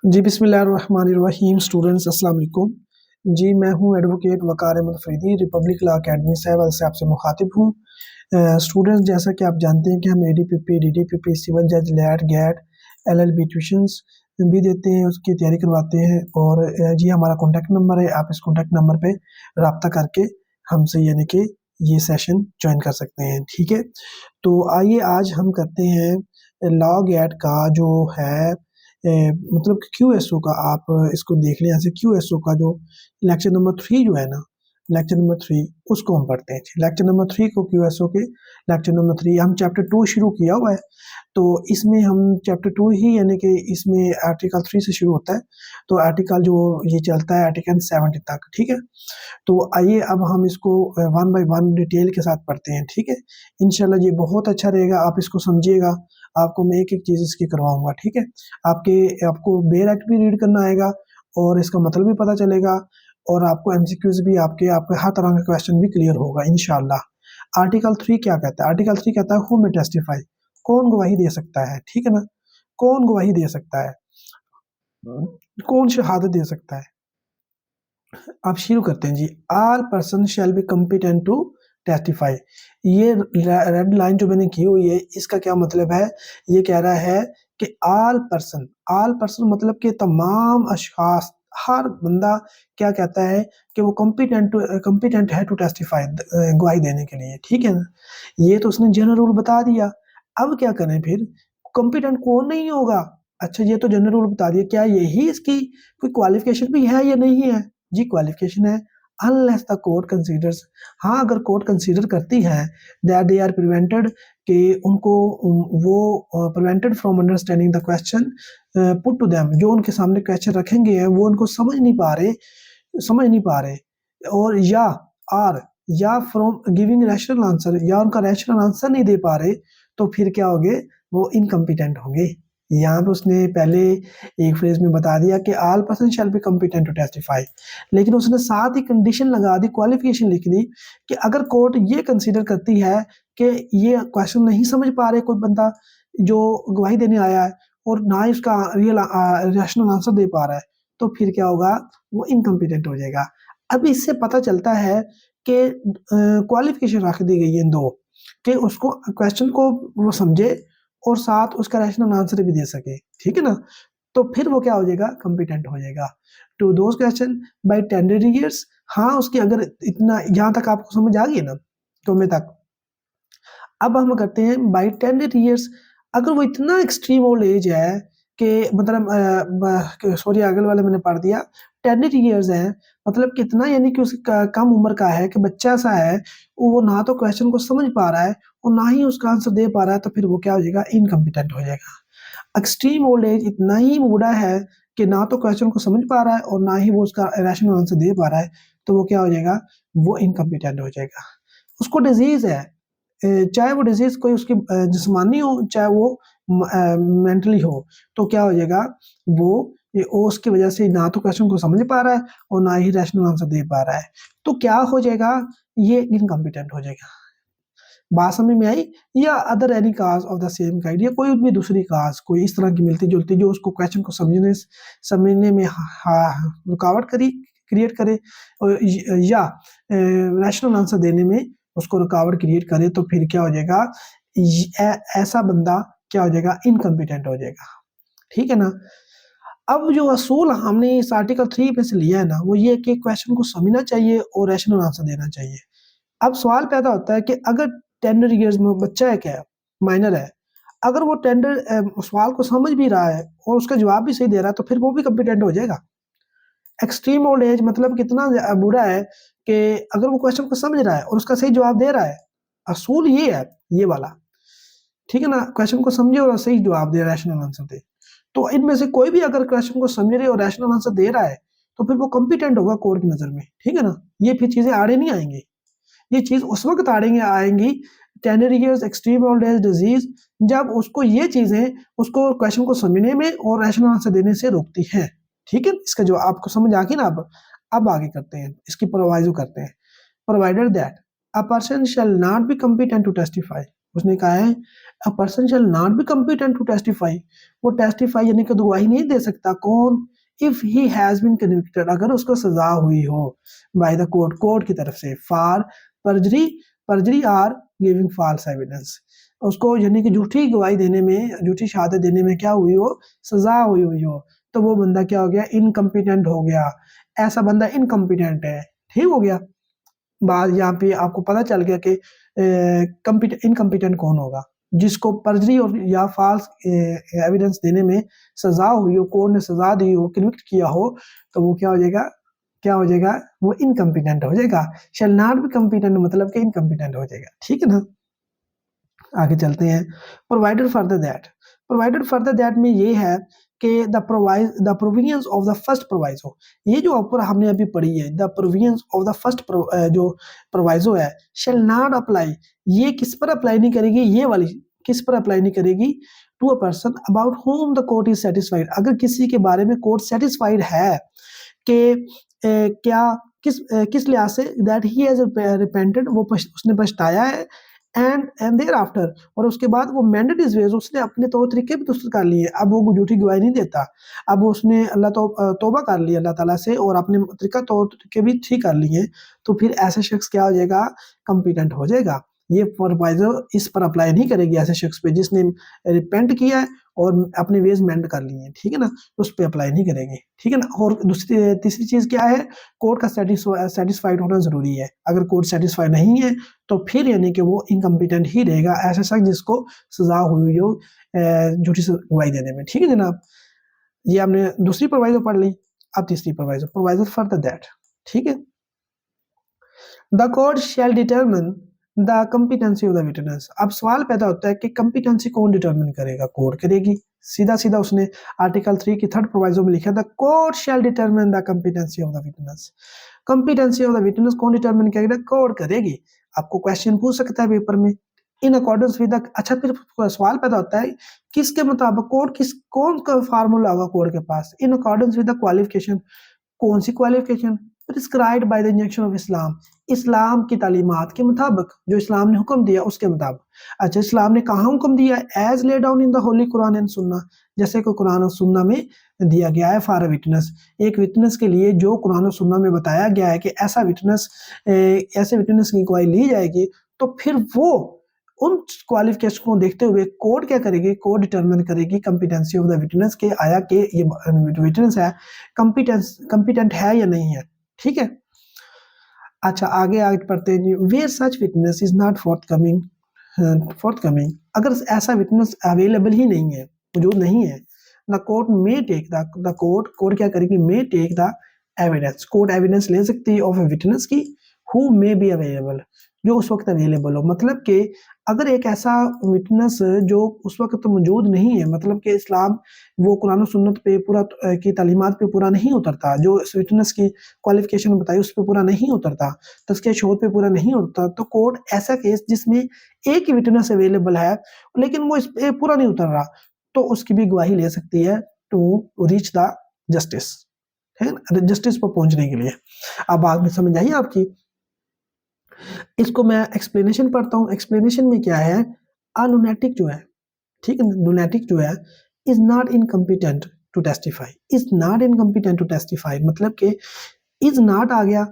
जी, बिस्मिल्लाहिर्रहमानिर्रहीम। स्टूडेंट्स अस्सलाम वालेकुम। जी, मैं हूँ advocate Waqar Ahmed Afridi, republic law academy Sahiwal से आपसे मुखातिब हूँ। स्टूडेंट्स, जैसा कि आप जानते हैं कि हम एडीपीपी, डीडीपीपी, सिविल जज, लैट, गैट, एलएलबी ट्यूशन्स भी देते हैं, उसकी तैयारी करवाते हैं। और जी हमारा कॉन्टैक्ट नंबर है, आप इस कॉन्टैक्ट नंबर पे राब्ता करके हमसे यानी कि ये सेशन जॉइन कर सकते हैं, ठीक है? तो आइए आज हम करते हैं लॉ गैट का जो है मतलब क्यूएसओ का। आप इसको देख लें, यहाँ से क्यूएसओ का जो लेक्चर नंबर 3 जो है ना, लेक्चर नंबर 3 उसको हम पढ़ते हैं। लेक्चर नंबर 3 को क्यूएसओ के लेक्चर नंबर 3 हम चैप्टर 2 शुरू किया हुआ है। तो इसमें हम चैप्टर 2 ही यानी कि इसमें आर्टिकल 3 से शुरू होता है। तो आर्टिकल जो ये चलता है आर्टिकल 70 तक, ठीक है? तो आइए अब हम इसको वन बाय वन डिटेल के साथ पढ़ते हैं, ठीक है? इंशाल्लाह ये बहुत अच्छा रहेगा, आप इसको समझिएगा। आपको मैं एक-एक चीज़ इसकी करवाऊँगा, ठीक है? आपको बेयर एक्ट भी रीड करना आएगा और इसका मतलब भी पता चलेगा और आपको एमसीक्यूज़ भी आपके हर तरह का क्वेश्चन भी क्लियर होगा इंशाल्लाह। आर्टिकल 3 क्या कहता है? आर्टिकल 3 कहता है हू मे टेस्टिफाई, कौन गवाही दे सकता है, ठीक है ना? कौन गवाही दे सकता है? कौन शहादत दे सकता है? आप शुरू करते हैं जी। All person shall be competent to testify. ये रेड लाइन जो मैंने की हुई है, इसका क्या मतलब है? ये कह रहा है कि ऑल पर्सन मतलब कि तमाम अशखास, हर बंदा क्या कहता है कि वो कॉम्पिटेंट है टू टेस्टिफाई, गवाही देने के लिए, ठीक है ना? ये तो उसने जनरल रूल बता दिया। अब क्या करें फिर? कॉम्पिटेंट कौन नहीं होगा? अच्छा, ये तो जनरल रूल बता दिया, क्या यही इसकी कोई क्वालिफिकेशन भी है या नहीं है? जी क्वालिफिकेशन है, अनलेस द कोर्ट कंसीडर्स। हाँ, अगर कोर्ट कंसीडर करती है दैट दे आर प्रिवेंटेड, कि उनको वो prevented from understanding the question put to them, जो उनके सामने क्वेश्चन रखेंगे हैं वो उनको समझ नहीं पा रहे, और या फ्रॉम गिविंग रैशनल आंसर, या उनका रैशनल आंसर नहीं दे पा रहे, तो फिर क्या होंगे? वो इनकम्पिटेंट होंगे। यहाँ पे उसने पहले एक फ्रेज में बता दिया कि all person shall be competent to testify, लेकिन उसने साथ ही कंडीशन लगा दी, क्वालिफिकेशन लिख दी कि अगर कोर्ट ये कंसीडर करती है कि ये क्वेश्चन नहीं समझ पा रहे कोई बंदा जो गवाही देने आया है, और ना ही उसका रियल रैशनल आंसर दे पा रहा है, तो फिर क्या होगा? वो इनकम्पिटेंट हो जाएगा। अब इससे पता चलता है कि क्वालिफिकेशन रख दी गई है दो, कि उसको क्वेश्चन को वो समझे और साथ उसका रैशनल आंसर भी दे सके, ठीक है ना? तो फिर वो क्या हो जाएगा? कॉम्पिटेंट हो जाएगा। To those question by tender years. हाँ, उसकी अगर इतना यहाँ तक आपको समझ आ गई ना, तुम्हें तक। अब हम करते हैं बाय टेंडर ईयर्स। अगर वो इतना एक्सट्रीम ओल्ड एज है कि मतलब सॉरी, अगले वाले मैंने पढ़ दिया। टेंडर ईयर्स है मतलब कितना, यानी कि उसकी कम उम्र का है, कि बच्चा सा है, वो ना तो क्वेश्चन को समझ पा रहा है और ना ही उसका आंसर दे पा रहा है, तो फिर वो क्या हो जाएगा? इनकम्पिटेंट हो जाएगा। एक्सट्रीम ओल्ड एज इतना ही बूढ़ा है कि ना तो क्वेश्चन को समझ पा रहा है और ना ही वो उसका रैशनल आंसर दे पा रहा है, तो वो क्या हो जाएगा? वो इनकम्पिटेंट हो जाएगा। उसको डिजीज है, चाहे वो डिजीज कोई उसकी जिस्मानी हो, चाहे वो मेंटली हो, तो क्या हो जाएगा? वो उसकी वजह से ना तो क्वेश्चन को समझ पा रहा है और ना ही रैशनल आंसर दे पा रहा है, तो क्या हो जाएगा? ये इनकम्पिटेंट हो जाएगा। बात समझ में आई? या other any cause of the same kind, या कोई भी दूसरी काज कोई इस तरह की मिलती-जुलती जो उसको क्वेश्चन को समझने में रुकावट क्रिएट करे, और या रैशनल आंसर देने में उसको रुकावट क्रिएट करे, तो फिर क्या हो जाएगा? ऐसा बंदा क्या हो जाएगा? इनकम्पिटेंट हो जाएगा, ठीक है ना? अब जो असूल हमने इस आर्टिकल 3 में से लिया है ना, वो ये है कि क्वेश्चन को समझना चाहिए और रैशनल आंसर देना चाहिए। अब सवाल पैदा होता है कि अगर टेंडर ईयर्स में बच्चा है, क्या माइनर है, अगर वो सवाल को समझ भी रहा है और उसका जवाब भी सही दे रहा है, तो फिर वो भी कॉम्पिटेंट हो जाएगा। एक्सट्रीम ओल्ड एज मतलब कितना बुरा है कि अगर वो क्वेश्चन को समझ रहा है और उसका सही जवाब दे रहा है, असूल ये है, ये वाला, ठीक है ना? क्वेश्चन को समझे और सही जवाब दे, रैशनल आंसर दे। तो इनमें से कोई भी अगर क्वेश्चन को समझ रहे और रैशनल आंसर दे रहा है, तो फिर वो कॉम्पिटेंट होगा कोर्ट की नज़र में, ठीक है ना? ये फिर चीज़ें आड़े नहीं आएँगी। ये चीज़ उस वक़्त आएँगी, tender years, extreme old as disease, जब उसको ये चीज़ें उसको क्वेश्चन को समझने में और रैशनल आंसर देने से रोकती हैं, ठीक है? इसका जो आपको समझ आ गई ना अब आगे करते हैं, इसकी प्रोविज़ो करते हैं। Provided that a person shall not be competent to testify, उसने कहा है a person shall not be competent to testify, वो टेस्टिफाई यानी कि गवाही नहीं दे सकता। कौन? If he has been convicted, अगर उसको सजा हुई हो बाय द कोर्ट, कोर्ट की तरफ से, for perjury, perjury or giving false evidence, उसको यानी कि झूठी गवाही देने में, झूठी शहादत देने में क्या हुई हो, सजा हुई हुई हो, तो वो बंदा क्या हो गया, इनकम्पिटेंट हो गया। ऐसा बंदा इनकम्पिटेंट है, ठीक हो गया। बात यहाँ पे आपको पता चल गया कि इनकम्पिटेंट कौन होगा, जिसको परजरी और या फॉल्स एविडेंस देने में सजा हुई हो, कोर्ट ने सजा दी हो, कन्विक्ट किया हो, तो वो क्या हो जाएगा, क्या हो जाएगा, वो इनकम्पिटेंट हो जाएगा। शैल नॉट बी कम्पिटेंट मतलब कि इनकम्पिटेंट हो जाएगा, ठीक है ना। आगे चलते हैं। Provided further that, provided further that में ये है कि the provisions of the first proviso, ये जो ऊपर हमने अभी पढ़ी है, the provisions of the first जो प्रोवाइजो है, शैल नॉट अप्लाई, ये किस पर अप्लाई नहीं करेगी, ये वाली किस पर अप्लाई नहीं करेगी, to a person about whom the court is satisfied, अगर किसी के बारे में कोर्ट सेटिस्फाइड है कि क्या किस लिहाज से, दैट ही हैज रिपेंटेड, वो उसने पछताया है, एंड देयर आफ्टर, और उसके बाद वो मैंडेट इज वेज, उसने अपने तौर तरीके भी दुरुस्त कर लिए, अब वो झूठी गवाही नहीं देता, अब उसने अल्लाह तौबा कर ली अल्लाह ताला से, और अपने तरीका तौर तरीके भी ठीक कर लिए, तो फिर ऐसा शख्स क्या हो जाएगा, कॉम्पिटेंट हो जाएगा। ये प्रोवाइजर इस पर अप्लाई नहीं करेगी ऐसे शख्स पे जिसने रिपेंट किया है और अपने वेज मेंड कर लिए हैं, ठीक है ना, उस पर अप्लाई नहीं करेगी, ठीक है ना। और दूसरी तीसरी चीज क्या है, कोर्ट का सेटिस्फाइड होना जरूरी है, अगर कोर्ट सेटिस्फाइड नहीं है तो फिर यानी कि वो इनकम्पिटेंट ही रहेगा, ऐसा शख्स जिसको सजा हुई हो झूठी गवाही देने में, ठीक है जनाब। ये हमने दूसरी प्रोवाइजर पढ़ ली, अब तीसरी प्रोवाइजर, प्रोवाइजर फर्दर दैट, ठीक है। The court shell determine the competency of the witness, अब सवाल पैदा होता है कि कम्पिटेंसी कौन डिटरमिन करेगा, कोर्ट करेगी, सीधा सीधा उसने आर्टिकल 3 की थर्ड प्रोवाइजो में लिखा, the court shell determine the competency of the witness, competency of the witness कौन डिटरमिन करेगा, कोर्ट करेगी। आपको क्वेश्चन पूछ सकता है पेपर में, इन अकॉर्डेंस विद, अच्छा फिर सवाल पैदा होता है किसके मुताबिक, कोर्ट किस कौन का फार्मूला होगा कोर्ट के पास, in accordance with the qualification, कौन सी qualification, prescribed by the injection of Islam, Islam की तालीमात के मुताबिक, जो इस्लाम ने हुक्म दिया उसके मुताबिक। अच्छा, इस्लाम ने कहाँ हुक्म दिया, as lay down in the holy Quran and Sunnah, जैसे कि कुरान और सुन्ना में दिया गया है, फॉर विटनेस, एक विटनेस के लिए जो कुरान और सुन्ना में बताया गया है कि ऐसा विटनेस, ऐसे विटनेस की गवाही ली जाएगी, तो फिर वो उन क्वालिफिकेशन को देखते हुए कोर्ट क्या करेगी, कोर्ट डिटरमिन करेगी कम्पिटेंसी ऑफ द विटनेस के, आया कि ये विटनेस है कम्पिटेंट है या नहीं है, ठीक है। अच्छा, आगे आगे पढ़ते हैं, where such witness is not forthcoming, अगर ऐसा विटनेस अवेलेबल ही नहीं है, मौजूद नहीं है, the court may take the court क्या करेगी, may take the evidence, court evidence ले सकती है ऑफ ए विटनेस की, हु मे बी अवेलेबल, जो उस वक्त अवेलेबल हो, मतलब कि अगर एक ऐसा विटनेस जो उस वक्त तो मौजूद नहीं है, मतलब कि इस्लाम वो कुरान और सुन्नत पे पूरा की तालीमात पे पूरा नहीं उतरता, जो इस विटनेस की क्वालिफिकेशन बताई उस पर पूरा नहीं उतरता, तज़किया शोध पे पूरा नहीं उतरता, तो कोर्ट ऐसा केस जिसमें एक ही विटनेस अवेलेबल है लेकिन वो इस पे पूरा नहीं उतर रहा, तो उसकी भी गवाही ले सकती है टू रीच द जस्टिस, है ना, जस्टिस पर पहुंचने के लिए। अब बात में समझ आई आपकी, इसको मैं एक्सप्लेनेशन पढ़ता हूँ। एक्सप्लेनेशन में क्या है, अ लुनेटिक जो है, ठीक है, लुनेटिक जो है, is not incompetent to testify, is not incompetent to testify, मतलब कि इज नॉट आ गया,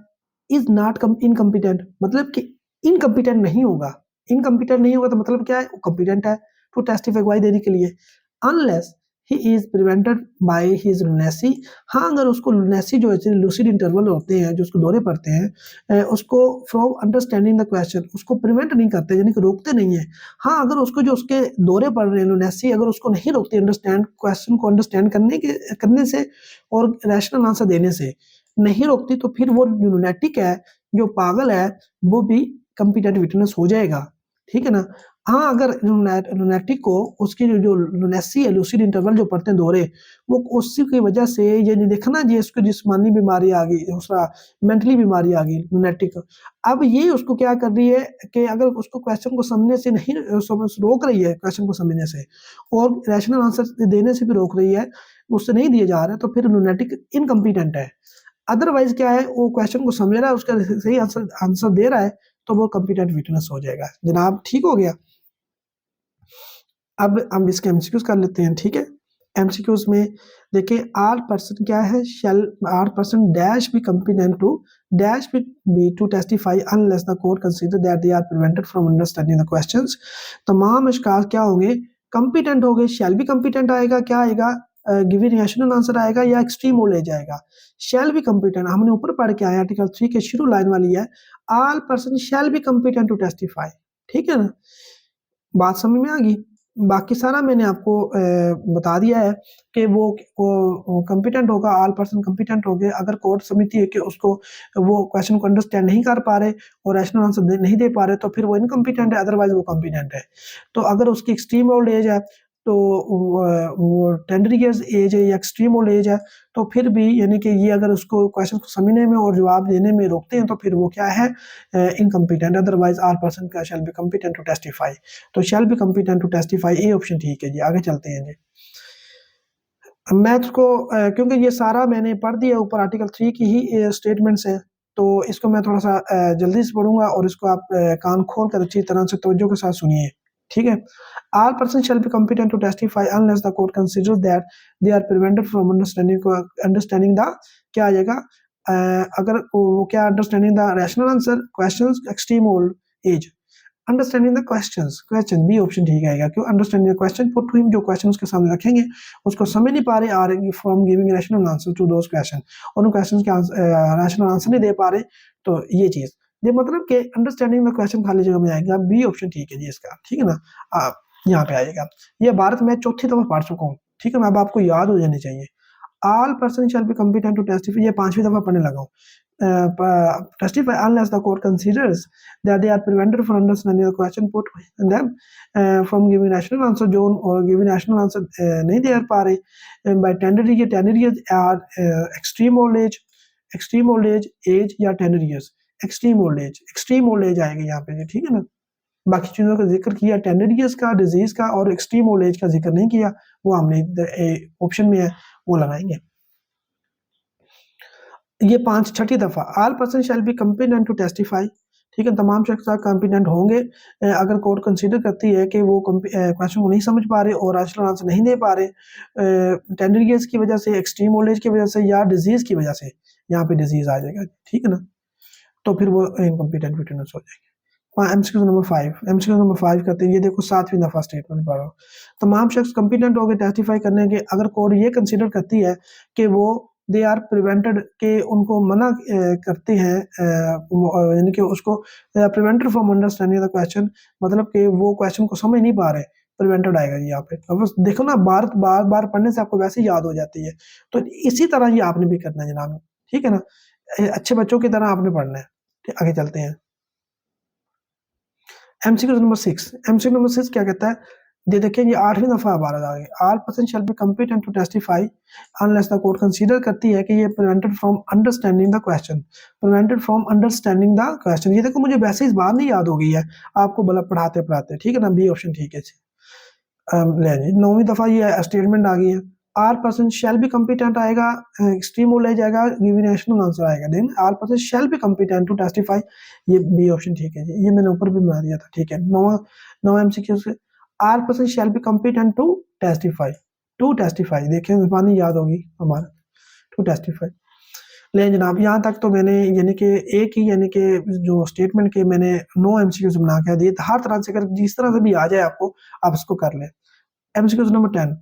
इज नॉट इनकम्पिटेंट मतलब कि इनकम्पिटेंट नहीं होगा, इनकम्पिटेंट नहीं होगा तो मतलब क्या है, कॉम्पिटेंट है टू टेस्टिफाई गवाही देने के लिए, unless he is prevented by his lunacy, हाँ अगर उसको लुनेसी जो है लूसिड इंटरवल होते हैं जो उसको दौरे पड़ते हैं, उसको फ्रॉम अंडरस्टैंडिंग द क्वेश्चन, उसको प्रिवेंट नहीं करते यानी कि रोकते नहीं है, हाँ अगर उसको जो उसके दौरे पड़ रहे हैं लुनेसी अगर उसको नहीं रोकती अंडरस्टैंड क्वेश्चन को अंडरस्टैंड करने से और रैशनल आंसर देने से नहीं रोकती, तो फिर वो लुनेटिक है, जो पागल है, वो भी कॉम्पिटेंट विटनेस हो जाएगा, ठीक है ना। हाँ अगर लुनेटिक को उसकी जो लुनेसी है, लूसिड इंटरवल जो पढ़ते हैं दौरे, वो उसी की वजह से ये नहीं देखना जी इसको जिस्मानी बीमारी आ गई, दूसरा मेंटली बीमारी आ गई लुनेटिक, अब ये उसको क्या कर रही है कि अगर उसको क्वेश्चन को समझने से नहीं रोक रही है, क्वेश्चन को समझने से और रैशनल आंसर देने से भी रोक रही है, उससे नहीं दिया जा रहा है, तो फिर लुनेटिक इनकम्पिटेंट है। अदरवाइज क्या है, वो क्वेश्चन को समझ रहा है, उसका सही आंसर दे रहा है, तो वो कॉम्पिटेंट विटनेस हो जाएगा। जनाब ठीक हो गया। अब हम इसके एमसीक्यूज कर लेते हैं, ठीक है। एमसीक्यूज में देखिए आर पर्सन क्या है, shall are person dash be competent to dash be to testify unless the court consider that they are prevented from understanding the questions. तमाम अशखास क्या होंगे, कॉम्पिटेंट हो गए, शेल बी कॉम्पिटेंट आएगा, क्या आएगा, गिवन रैशनल आंसर आएगा या एक्सट्रीम ओल्ड एज आएगा। शेल बी कॉम्पिटेंट हमने ऊपर पढ़ के आए आर्टिकल 3 के शुरू लाइन वाली है, all person shall be competent to testify, ठीक है ना, बात समझ में आ गई। बाकी सारा मैंने आपको बता दिया है कि वो कॉम्पिटेंट होगा, ऑल पर्सन कॉम्पिटेंट हो गए अगर कोर्ट समझती है कि उसको वो क्वेश्चन को अंडरस्टैंड नहीं कर पा रहे और रैशनल आंसर नहीं दे पा रहे तो फिर वो इनकॉम्पिटेंट है, अदरवाइज वो कॉम्पिटेंट है। तो अगर उसकी एक्सट्रीम ओल्ड एज है तो वो 10 ईयर्स एज है या एक्सट्रीम ओल्ड एज है तो फिर भी यानी कि ये अगर उसको क्वेश्चन को समझने में और जवाब देने में रोकते हैं तो फिर वो क्या है, इनकॉम्पिटेंट। अदरवाइज आर पर्सन का shall be competent to testify, तो shall be competent to testify ये ऑप्शन ठीक है जी। आगे चलते हैं जी। मैथ्स को क्योंकि ये सारा मैंने पढ़ दिया ऊपर आर्टिकल 3 की ही स्टेटमेंट्स हैं तो इसको मैं थोड़ा सा जल्दी से पढ़ूंगा और इसको आप कान खोल कर अच्छी तरह से तवज्जो के साथ सुनिए, ठीक है। All persons shall be competent to testify unless the court considers that they are prevented from understanding the क्या आ जाएगा, अगर वो क्या understanding the rational answer questions extreme old age, understanding the questions question B option ठीक आएगा। क्यों, understanding the question put to him, जो क्वेश्चन उसके सामने रखेंगे उसको समझ नहीं पा रहे are from giving rational answer to those question, और उन क्वेश्चन के रैशनल आंसर नहीं दे पा रहे तो ये चीज, ये मतलब कि अंडरस्टैंडिंग द क्वेश्चन खाली जगह में आएगा, बी ऑप्शन ठीक है जी इसका, ठीक है ना। यहाँ पे आएगा। ये भारत में चौथी दफा पढ़ चुका हूँ, ठीक है ना, अब आपको याद हो जानी चाहिए। All person shall be competent to testify, ये 5वीं दफा पढ़ने लगा हूँ। Testify unless the court considers that they are prevented from understanding the question put them from giving rational answer, जो और giving rational answer नहीं दे पा रहे by tender years are extreme old age, extreme old age या tender years, extreme old age आएगा यहाँ पे, ठीक है ना। बाकी चीजों का जिक्र किया, टेंडर ईयर्स का, डिजीज का और एक्सट्रीम ओल्ड एज का जिक्र नहीं किया, वो हमने ऑप्शन में है वो लगाएंगे। ये 6ठी दफा all person shall be competent to testify, ठीक है, तमाम शख्स कॉम्पिटेंट होंगे अगर कोर्ट कंसीडर करती है कि वो क्वेश्चन को नहीं समझ पा रहे और रैशनल आंसर नहीं दे पा रहे टेंडर ईयर्स की वजह से, एक्सट्रीम ओल्ड एज की वजह से या डिजीज की वजह से, यहाँ पे डिजीज आ जाएगा, ठीक है ना, तो फिर वो इनकॉम्पिटेंट विटनेस हो जाएंगे। एमसीक्यू नंबर 5, एमसीक्यू नंबर 5 करते हैं, ये देखो 7वीं दफा स्टेटमेंट पढ़ो, तमाम शख्स कॉम्पिटेंट हो गए टेस्टिफाई करने के अगर कोर्ट ये कंसीडर करती है कि वो दे आर प्रिवेंटेड, के उनको मना करते हैं यानी कि उसको prevented from understanding the question, मतलब कि वो क्वेश्चन को समझ नहीं पा रहे, प्रिवेंटेड आएगा जी यहाँ पे। अब देखो ना, बार बार पढ़ने से आपको वैसे याद हो जाती है, तो इसी तरह ही आपने भी करना है जनाब, ठीक है ना, अच्छे बच्चों की तरह आपने पढ़ना है। आगे चलते हैं। एमसीक्यू नंबर 6, एमसीक्यू नंबर 6 क्या कहता है, ये देखिए ये 8वीं दफा भारत आ गई, all person shall be competent to testify unless the court consider करती है कि ये prevented from understanding the question, prevented from understanding the question, ये देखो मुझे वैसे इस बार नहीं याद हो गई है आपको बल्कि पढ़ाते पढ़ाते, ठीक है ना, बी ऑप्शन ठीक है जी। ले जी 9वीं दफा ये स्टेटमेंट आ गई है, are person shall be competent आएगा, एक्सट्रीम ओल्ड एज आएगा, गिवन रैशनल आंसर आएगा, then are person shall be competent to testify, ये बी ऑप्शन ठीक है जी, ये मैंने ऊपर भी बना दिया था, ठीक है। 9 एमसीक्यू से are person shall be competent to testify देखिए जबानी याद होगी हमारा, टू टेस्टिफाई। ले जनाब यहाँ तक तो मैंने यानी कि एक ही यानी कि जो स्टेटमेंट के मैंने 9 एमसीक्यूज बना के दिए, हर तरह से अगर जिस तरह से भी आ जाए आपको आप इसको कर ले। MCQs number 10,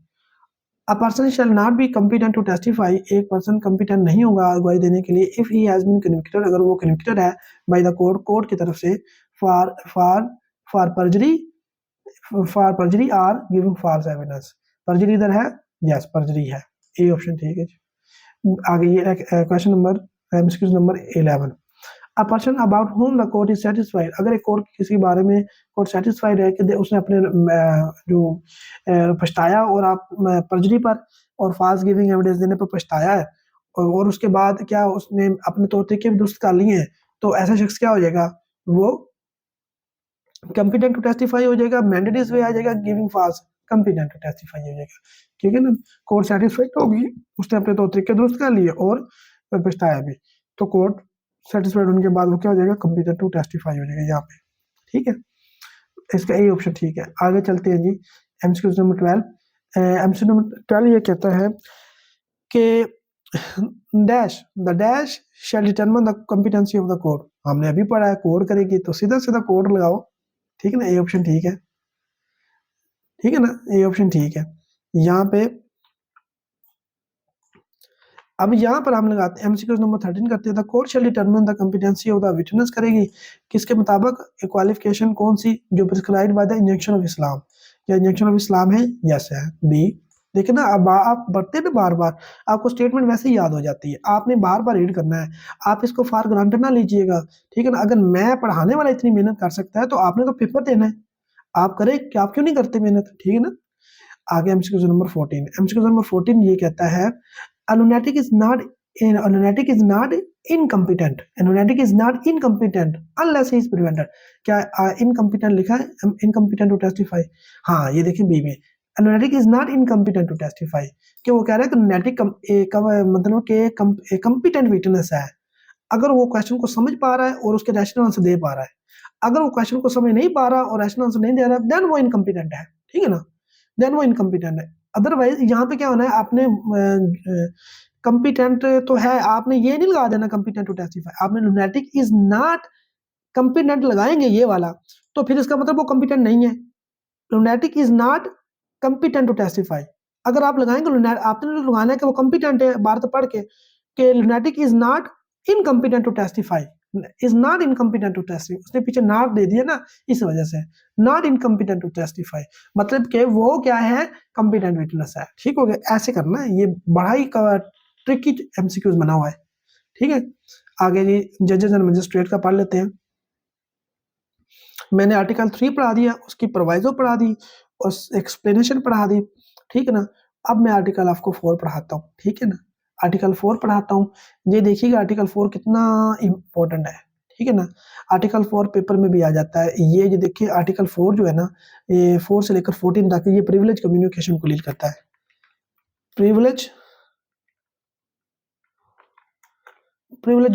a person shall not be competent to testify, एक पर्सन कॉम्पिटेंट नहीं होगा गवाही देने के लिए if he has been convicted, अगर वो कन्विक्टेड है बाय द कोर्ट की तरफ से for for for perjury or giving false evidence, perjury इधर है, यस परजरी है, ए ऑप्शन ठीक है। आगे ये question number MCQ number 11, a person about whom the court is satisfied, अगर एक कोर्ट किसी बारे में कोर्ट सेटिस्फाइड है कि उसने अपने जो पछताया और आप परजरी पर और फाल्स गिविंग एविडेंस देने पर पछताया है और उसके बाद क्या उसने अपने तौर तरीके भी दुरुस्त कर लिए हैं, तो ऐसा शख्स क्या हो जाएगा, वो कॉम्पिटेंट टू टेस्टिफाई हो जाएगा, मैंडेटरीज वे आ जाएगा, giving false competent to testify हो जाएगा, ठीक है ना। कोर्ट सेटिस्फाइड होगी, उसने अपने तौर तरीके दुरुस्त कर लिए और पछताया भी, तो कोर्ट सेटिस्फाइड होने के बाद वो क्या हो जाएगा, कॉम्पिटेंट टू टेस्टिफाई हो जाएगा यहाँ पे, ठीक है, इसका ए ऑप्शन ठीक है। आगे चलते हैं जी, एमसीक्यू नंबर 12, एमसीक्यू नंबर 12 ये कहता है कि the dash shall determine the competency of the code. हमने अभी पढ़ा है कोड करेगी तो सीधा सीधा कोड लगाओ, ठीक है ना, ये ऑप्शन ठीक है, ठीक है ना, ये ऑप्शन ठीक है। यहाँ पे अब यहाँ पर हम लगाते हैं एमसीक्यू नंबर 13 करते हैं, the code shall determine the competency of the witness करेगी किसके मुताबिक, क्वालिफिकेशन कौन सी, जो prescribed by the injection of Islam, या इंजेक्शन ऑफ इस्लाम है, यस है, बी। देखिए ना, अब आप बढ़ते ना बार बार, आपको स्टेटमेंट वैसे ही याद हो जाती है, आपने बार बार रीड करना है, आप इसको फॉर ग्रांटेड ना लीजिएगा, ठीक है ना। अगर मैं पढ़ाने वाला इतनी मेहनत कर सकता है तो आपने तो पेपर देना है, आप करें, आप क्यों नहीं करते मेहनत, ठीक है ना। आगे एमसीक्यू नंबर 14, एमसीक्यू नंबर 14 ये कहता है a lunatic is not a lunatic is not incompetent, a lunatic is not incompetent unless he is prevented। क्या incompetent लिखा है, incompetent to testify, हाँ ये देखिए बी में, a lunatic is not incompetent to testify, कि वो कह रहा है कि lunatic मतलब कि competent witness है अगर वो क्वेश्चन को समझ पा रहा है और उसके रैशनल आंसर दे पा रहा है। अगर वो क्वेश्चन को समझ नहीं पा रहा और रैशनल आंसर नहीं दे रहा, देन वो इनकम्पिटेंट है, ठीक है ना, देन वो इनकम्पिटेंट है। अदरवाइज यहाँ पे क्या होना है, आपने कंपिटेंट तो है, आपने ये नहीं लगा देना कंपिटेंट टू टेस्टिफाई, आपने लुनेटिक इज नॉट कंपिटेंट लगाएंगे ये वाला, तो फिर इसका मतलब वो कंपिटेंट नहीं है। Lunatic is not competent to testify, अगर आप लगाएंगे आपने लगाना है कि वो कंपिटेंट है, बार तो पढ़ के lunatic is not incompetent to testify, is not incompetent to testify, उसने पीछे नॉट दे दिया ना, इस वजह से नॉट इनकम्पिटेंट टू टेस्टिफाई, मतलब कि वो क्या है, कंपिटेंट विटनेस है, ठीक हो गया। ऐसे करना है, ये बड़ा ही ट्रिकी एमसीक्यूज बना हुआ है, ठीक है। आगे जी जजेस एंड मजिस्ट्रेट का पढ़ लेते हैं। मैंने आर्टिकल 3 पढ़ा दिया, उसकी प्रोवाइजो पढ़ा दी, उस एक्सप्लेनेशन पढ़ा दी, ठीक है ना। अब मैं आर्टिकल आपको 4 पढ़ाता हूँ, ठीक है ना, आर्टिकल 4 पढ़ाता हूँ। ये देखिएगा आर्टिकल 4 कितना इम्पोर्टेंट है, ठीक है ना। आर्टिकल 4 पेपर में भी आ जाता है, ये देखिए आर्टिकल 4 जो है ना, ये 4 से लेकर 14 तक ये प्रिविलेज कम्युनिकेशन को डील करता है, प्रिविलेज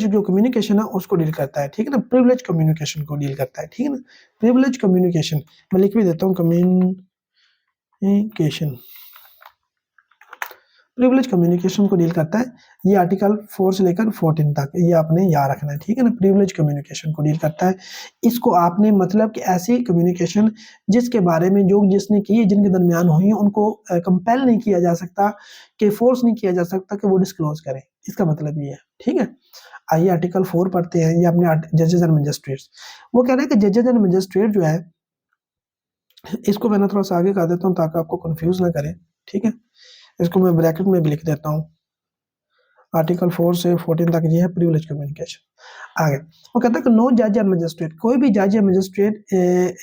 जो कम्युनिकेशन है उसको डील करता है, ठीक है ना, प्रिविलेज कम्युनिकेशन को डील करता है, ठीक है ना। प्रिविलेज कम्युनिकेशन मैं लिख भी देता हूँ, कम्युनिकेशन, प्रिविलेज कम्युनिकेशन को डील करता है, ये आर्टिकल 4 से लेकर 14 तक, ये आपने याद रखना है, ठीक है ना। प्रिविलेज कम्युनिकेशन को डील करता है, इसको आपने मतलब कि ऐसी कम्युनिकेशन जिसके बारे में जो जिसने की, जिनके दरमियान हुई, उनको कंपेल नहीं किया जा सकता, कि फोर्स नहीं किया जा सकता कि वो डिस्क्लोज करें, इसका मतलब ये है, ठीक है। आइए आर्टिकल 4 पढ़ते हैं, ये अपने जजेस एंड मजिस्ट्रेट्स। वो कह रहे हैं कि जजेस एंड मजिस्ट्रेट जो है, इसको मैं थोड़ा सा आगे कर देता हूँ ताकि आपको कंफ्यूज ना करें, ठीक है। इसको मैं ब्रैकेट में भी लिख देता हूँ, आर्टिकल 4 से 14 तक ये है प्रिविलेज कम्युनिकेशन। आगे वो कहता है कि नो जज या मजिस्ट्रेट, कोई भी जज या magistrate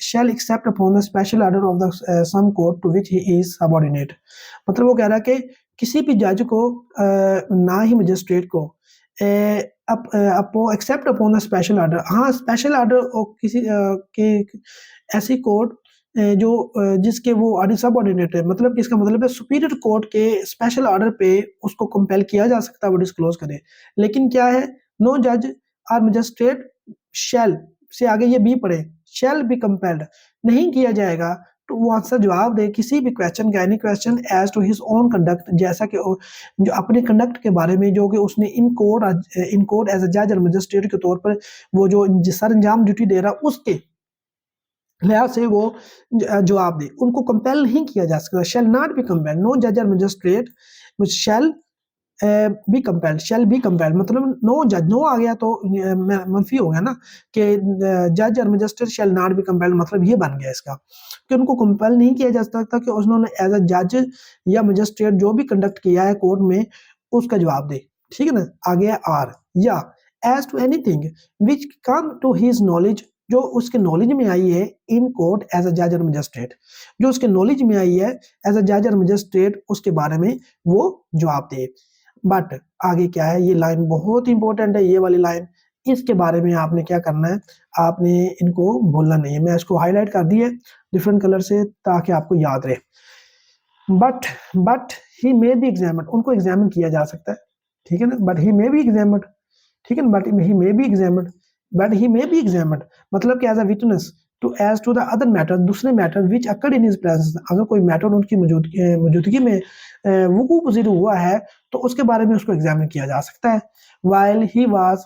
shall except upon the special order of the some court to which he is subordinate. मतलब वो कह रहा है कि किसी भी जज को ना ही मजिस्ट्रेट को except upon the special order, हाँ स्पेशल ऑर्डर किसी के ऐसी कोर्ट जो जिसके वो सबऑर्डिनेट है, मतलब इसका मतलब है सुपीरियर कोर्ट के स्पेशल ऑर्डर पे उसको कंपेल किया जा सकता है वो डिस्क्लोज करे। लेकिन क्या है, नो जज और मजिस्ट्रेट शैल से आगे ये बी पढ़े, शैल बी कंपेल्ड, नहीं किया जाएगा तो वो आंसर जवाब दे किसी भी क्वेश्चन का, any question as to his own conduct, जैसा कि जो अपने कंडक्ट के बारे में जो कि उसने इन कोर्ट एज ए जज और मजिस्ट्रेट के तौर पर वो जो सर अंजाम ड्यूटी दे रहा उसके लिहाज से वो जवाब दे, उनको कंपेल नहीं किया जा सकता। Shall not be compelled, no जज और magistrate shall be compelled, shall be compelled, मतलब नो जज, नो आ गया तो मनफी हो गया ना, कि जज और magistrate shall not be compelled, मतलब ये बन गया इसका कि उनको कंपेल नहीं किया जा सकता कि उन्होंने एज अ जज या मजिस्ट्रेट जो भी कंडक्ट किया है कोर्ट में उसका जवाब दे, ठीक है ना। आगे आर, या as to anything which come to his knowledge, जो उसके नॉलेज में आई है इन कोर्ट एज अ जज और मजिस्ट्रेट, जो उसके नॉलेज में आई है एज अ जज और मजिस्ट्रेट उसके बारे में वो जवाब दे। बट आगे क्या है, ये लाइन बहुत इंपॉर्टेंट है, ये वाली लाइन, इसके बारे में आपने क्या करना है, आपने इनको बोलना नहीं है, मैं इसको हाईलाइट कर दी है डिफरेंट कलर से ताकि आपको याद रहे। But he may be examined, उनको एग्जामिन किया जा सकता है, ठीक है ना, but he may be examined, ठीक है ना, but he may be examined, but he may be examined, मतलब कि as a witness to as to the other matter, दूसरे matter which occurred in his presence, अगर कोई मैटर उनकी मौजूदगी में वकूअ पज़ीर हुआ है तो उसके बारे में उसको एग्जामिन किया जा सकता है। While he was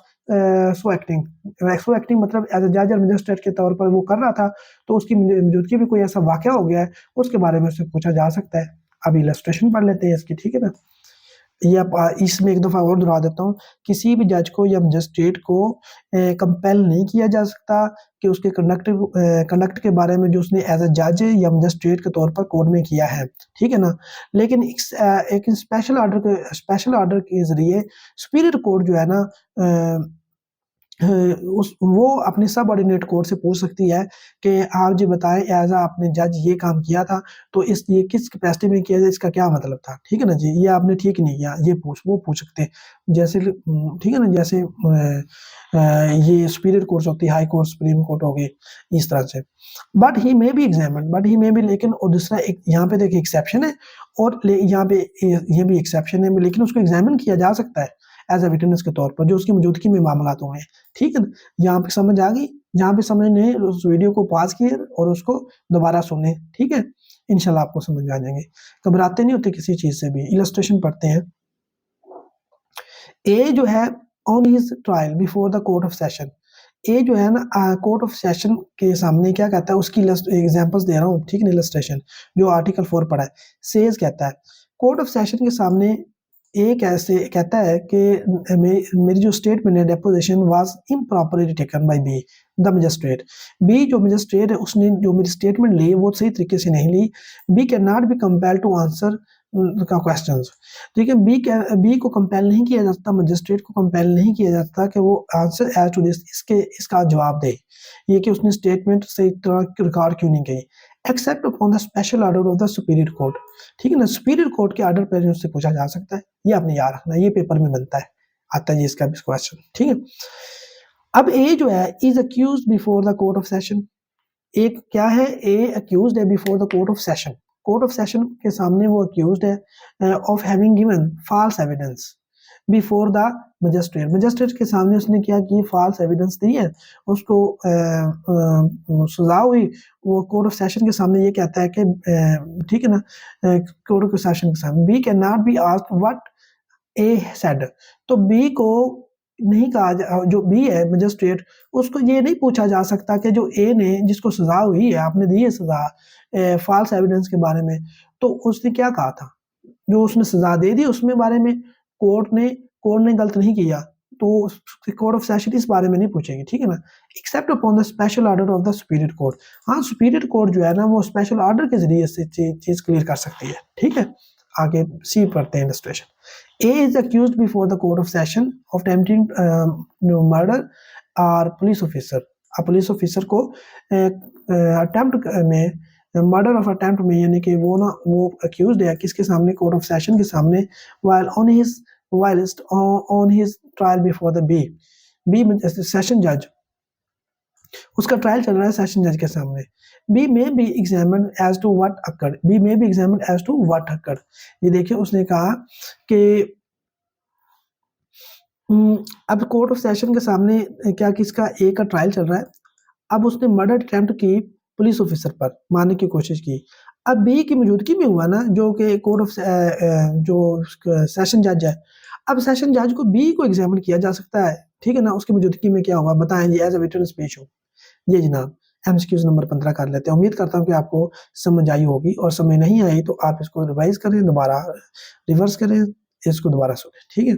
so acting मतलब एज ए जज और मजिस्ट्रेट के तौर पर वो कर रहा था, तो उसकी मौजूदगी में कोई ऐसा वाक़या हो गया है, उसके बारे में उससे पूछा जा सकता है। अब इलस्ट्रेशन पढ़ लेते हैं इसकी, ठीक है ना। ये इसमें एक दफ़ा और दोहरा देता हूँ, किसी भी जज को या मजिस्ट्रेट को कंपेल नहीं किया जा सकता कि उसके कंडक्ट के बारे में जो उसने एज ए जज या मजिस्ट्रेट के तौर पर कोर्ट में किया है, ठीक है ना। लेकिन एक स्पेशल ऑर्डर के ज़रिए सुपीरियर कोर्ट जो है ना उस वो अपने सबऑर्डिनेट कोर्ट से पूछ सकती है कि आप जी बताएं एज आपने जज ये काम किया था, तो इस ये किस कैपेसिटी में किया था, इसका क्या मतलब था, ठीक है ना जी, ये आपने ठीक नहीं किया, ये वो पूछ सकते हैं। जैसे ठीक है ना, जैसे ये सुपीरियर कोर्ट्स होती है, हाई कोर्ट, सुप्रीम कोर्ट हो गई, इस तरह से। But he may B examine, but he may B, लेकिन और दूसरा एक यहाँ पे देखिए एक्सेप्शन है, और यहाँ पे ये भी एक्सेप्शन है, लेकिन उसको एग्जामिन किया जा सकता है एज ए विटनेस के तौर पर, जो उसकी मौजूदगी में मामला हुए हैं, ठीक है ना। यहाँ पे समझ आ गई, जहाँ पे समझ नहीं उस वीडियो को पॉज किए और उसको दोबारा सुने, ठीक है, इंशाल्लाह आपको समझ आ जाएंगे। घबराते नहीं होते किसी चीज से भी। इलस्ट्रेशन पढ़ते हैं। ए जो है on his trial before the court of session, A जो है ना कोर्ट ऑफ सेशन के सामने क्या कहता है, उसकी एग्जांपल्स दे रहा हूँ, ठीक है, इलस्ट्रेशन जो आर्टिकल 4 पढ़ा है। सेज कहता है कोर्ट ऑफ सेशन के सामने ए कैसे कहता है कि मेरी जो स्टेटमेंट है deposition was improperly taken by B the magistrate. B जो मजिस्ट्रेट है उसने जो मेरी स्टेटमेंट ली वो सही तरीके से नहीं ली। B can not be compelled to answer का क्वेश्चंस, ठीक है। बी को कंपेल नहीं किया जाता, मजिस्ट्रेट को कंपेल नहीं किया जाता कि वो आंसर एज टू दिस इसका जवाब दे, ये कि उसने स्टेटमेंट सही तरह रिकॉर्ड क्यों नहीं की, except upon the special order of the superior court, ठीक है ना। सुपीरियर कोर्ट के ऑर्डर पर उससे पूछा जा सकता है, ये आपने याद रखना, ये पेपर में बनता है, आता है इसका भी क्वेश्चन, ठीक है। अब ए जो है is accuse before the court of session, एक क्या है, ए अक्यूज्ड है before the court of session, court of session के सामने वो अक्यूज्ड है of having given false evidence before the magistrate, magistrate के सामने उसने क्या की, फॉल्स एविडेंस दी है, उसको सजा हुई। वो कोर्ट ऑफ सेशन के सामने ये कहता है कि ठीक है ना, कोर्ट ऑफ सेशन के सामने B can not be asked what A said, तो बी को नहीं कहा, जो बी है मजिस्ट्रेट, उसको ये नहीं पूछा जा सकता कि जो ए ने, जिसको सजा हुई है, आपने दी है सजा फॉल्स एविडेंस के बारे में, तो उसने क्या कहा था, जो उसने सजा दे दी उसमें बारे में कोर्ट ने गलत नहीं किया, तो कोर्ट ऑफ सेशन इस बारे में नहीं पूछेगी, ठीक है ना। Except upon the special order of the superior court, हाँ सुपीरियर कोर्ट जो है ना वो स्पेशल ऑर्डर के जरिए से चीज क्लियर कर सकती है, ठीक है। आगे सी पढ़ते हैं illustration. A is accused before the court of session of attempting murder or police officer. A police officer को attempt में मर्डर ऑफ अटेम्प्ट में, यानी कि वो accused है किसके सामने, कोर्ट ऑफ सेशन के सामने, while on his trial before the B session जज, उसका ट्रायल चल रहा है सेशन जज के सामने। B may be examine as to what occurred, B may be examine as to what occurred, ये देखिए उसने कहा कि अब कोर्ट ऑफ सेशन के सामने क्या किसका, ए का ट्रायल चल रहा है। अब उसने मर्डर अटेम्प्ट की पुलिस ऑफिसर पर मारने की कोशिश की। अब बी की मौजूदगी में हुआ ना, जो कि कोर्ट ऑफ जो सेशन जज है, अब सेशन जज को बी को एग्जामिन किया जा सकता है, ठीक है ना। उसकी मौजूदगी में क्या हुआ बताएं जी, एज अ विटनेस पेश हो। ये जनाब एमसीक्यूज नंबर 15 कर लेते हैं। उम्मीद करता हूँ कि आपको समझ आई होगी, और समझ नहीं आई तो आप इसको रिवाइज करें, दोबारा रिवर्स करें, इसको दोबारा सुने, ठीक है।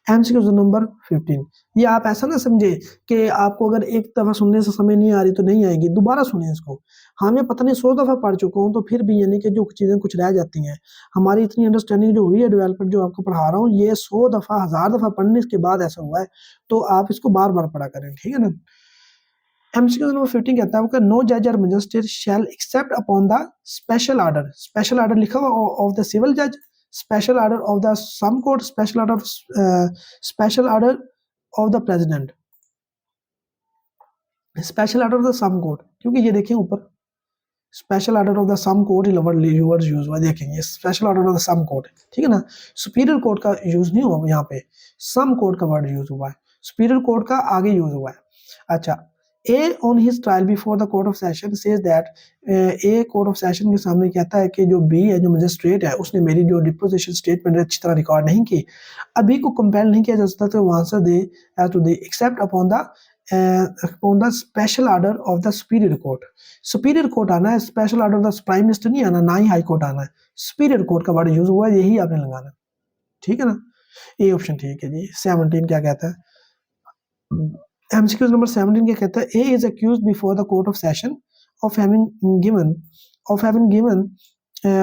एमसीक्यूज नंबर 15, ये आप ऐसा ना समझे कि आपको अगर एक दफ़ा सुनने से समझ नहीं आ रही तो नहीं आएगी, दोबारा सुने इसको। हाँ मैं पता नहीं 100 दफ़ा पढ़ चुका हूँ, तो फिर भी यानी कि जो चीज़ें कुछ रह जाती हैं, हमारी इतनी अंडरस्टैंडिंग जो हुई है डेवलपमेंट, जो आपको पढ़ा रहा हूँ, ये 100 दफ़ा 1000 दफ़ा पढ़ने के बाद ऐसा हुआ है, तो आप इसको बार बार पढ़ा करें, ठीक है ना। एमसीक्यू नंबर 15 कहता है कि नो जज और magistrate shall except upon the special order, special order लिखा हुआ ऑफ द सिविल जज, special order of the some court, special order of the president, special order of the some court, क्योंकि ये देखें ऊपर special order of the some court word use हुआ, देखेंगे special order of the some court, ठीक है ना। Superior court का यूज नहीं हुआ यहाँ पे, सम कोर्ट का वर्ड यूज हुआ है, सुपीरियर कोर्ट का आगे यूज हुआ है। अच्छा A on his trial before the court of session says that A court of session के सामने कहता है कि जो बी है, जो मजिस्ट्रेट है, उसने मेरी जो डिपोजिशन स्टेटमेंट अच्छी तरह रिकॉर्ड नहीं की। अभी को कंपेल नहीं किया जा सकता तो आंसर दे has to they except upon the special order of the superior court. Superior court आना है, special order of the prime minister नहीं आना, ना ही हाई कोर्ट आना है। सुपीरियर कोर्ट का वर्ड यूज हुआ है, यही आपने लगाना। ठीक है ना, ए ऑप्शन ठीक है जी। 17 क्या कहता है, एमसीक्यूज नंबर 17 क्या कहता है, A is accused before the court of session of having given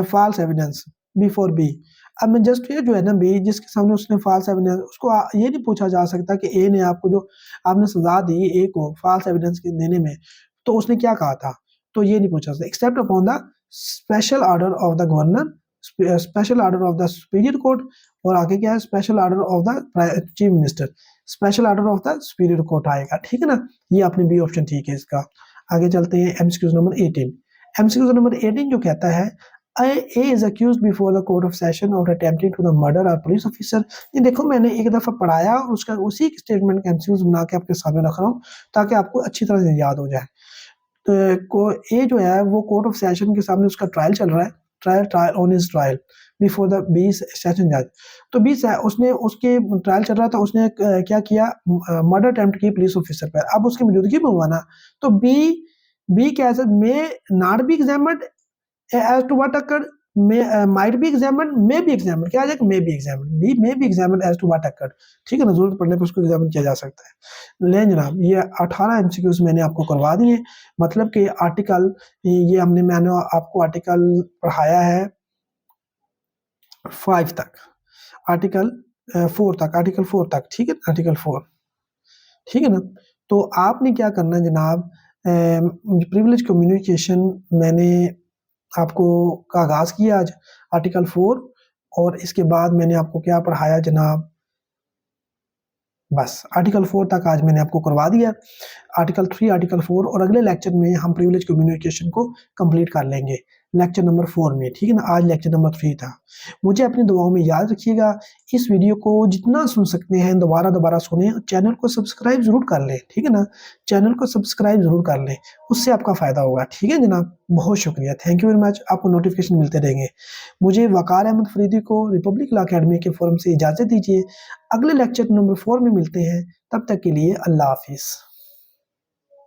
false evidence before B. अब मजिस्ट्रेट जो है ना बी, जिसके सामने उसने फॉल्स एविडेंस, उसको ये नहीं पूछा जा सकता कि ए ने आपको जो आपने सजा दी ए को फॉल्स एविडेंस देने में, तो उसने क्या कहा था, तो ये नहीं पूछा सकता। Except upon the special order of the governor, special order of the superior court, और आगे क्या है, special order of the chief minister, special order of the superior court आएगा। ठीक है ना, ये अपने बी ऑप्शन ठीक है इसका। आगे चलते हैं एमसीक्यूज नंबर 18। एमसीक्यूज नंबर 18 जो कहता है, A is accused before the court of session of attempting to the murder or police officer। ये देखो मैंने एक दफा पढ़ाया और उसका उसी स्टेटमेंट का एमसीक्यूज बना के आपके सामने रख रहा हूँ ताकि आपको अच्छी तरह से याद हो जाए। तो ए जो है वो कोर्ट ऑफ सेशन के सामने उसका ट्रायल चल रहा है, trial on his trial before the B session जज। तो बी उसने उसके ट्रायल चल रहा था, उसने क्या किया, मर्डर अटेम्प्ट की पुलिस ऑफिसर पर। अब उसकी मौजूदगी में हुआ ना, तो बी क्या may not be examined as to what occurred, might be examined, may be examined, क्या आ जाएगा, may be examined, b may be examined as to what occurred। ठीक है ना, जरूरत पड़ने पर उसको एग्जामिन किया जा सकता है। ले जनाब, ये 18 एमसीक्यूज मैंने आपको करवा दिए, मतलब कि आर्टिकल ये मैंने आपको आर्टिकल पढ़ाया है 5 तक, आर्टिकल 4 तक, आर्टिकल 4 तक। ठीक है, आर्टिकल 4। ठीक है ना, तो आपने क्या करना जनाब, प्रिविलेज कम्युनिकेशन मैंने आपको का आगाज किया आज आर्टिकल 4, और इसके बाद मैंने आपको क्या पढ़ाया जनाब, बस आर्टिकल 4 तक आज मैंने आपको करवा दिया। आर्टिकल 3, आर्टिकल 4, और अगले लेक्चर में हम प्रिविलेज कम्युनिकेशन को कंप्लीट कर लेंगे लेक्चर नंबर 4 में। ठीक है ना, आज लेक्चर नंबर 3 था। मुझे अपनी दुआओं में याद रखिएगा। इस वीडियो को जितना सुन सकते हैं दोबारा सुने, चैनल को सब्सक्राइब जरूर कर लें। ठीक है ना, चैनल को सब्सक्राइब जरूर कर लें, उससे आपका फ़ायदा होगा। ठीक है जनाब, बहुत शुक्रिया, थैंक यू वेरी मच। आपको नोटिफिकेशन मिलते रहेंगे। मुझे वकार अहमद फरीदी को रिपब्लिक लॉ अकेडमी के फोरम से इजाज़त दीजिए। अगले लेक्चर नंबर 4 में मिलते हैं, तब तक के लिए अल्लाह हाफिज़।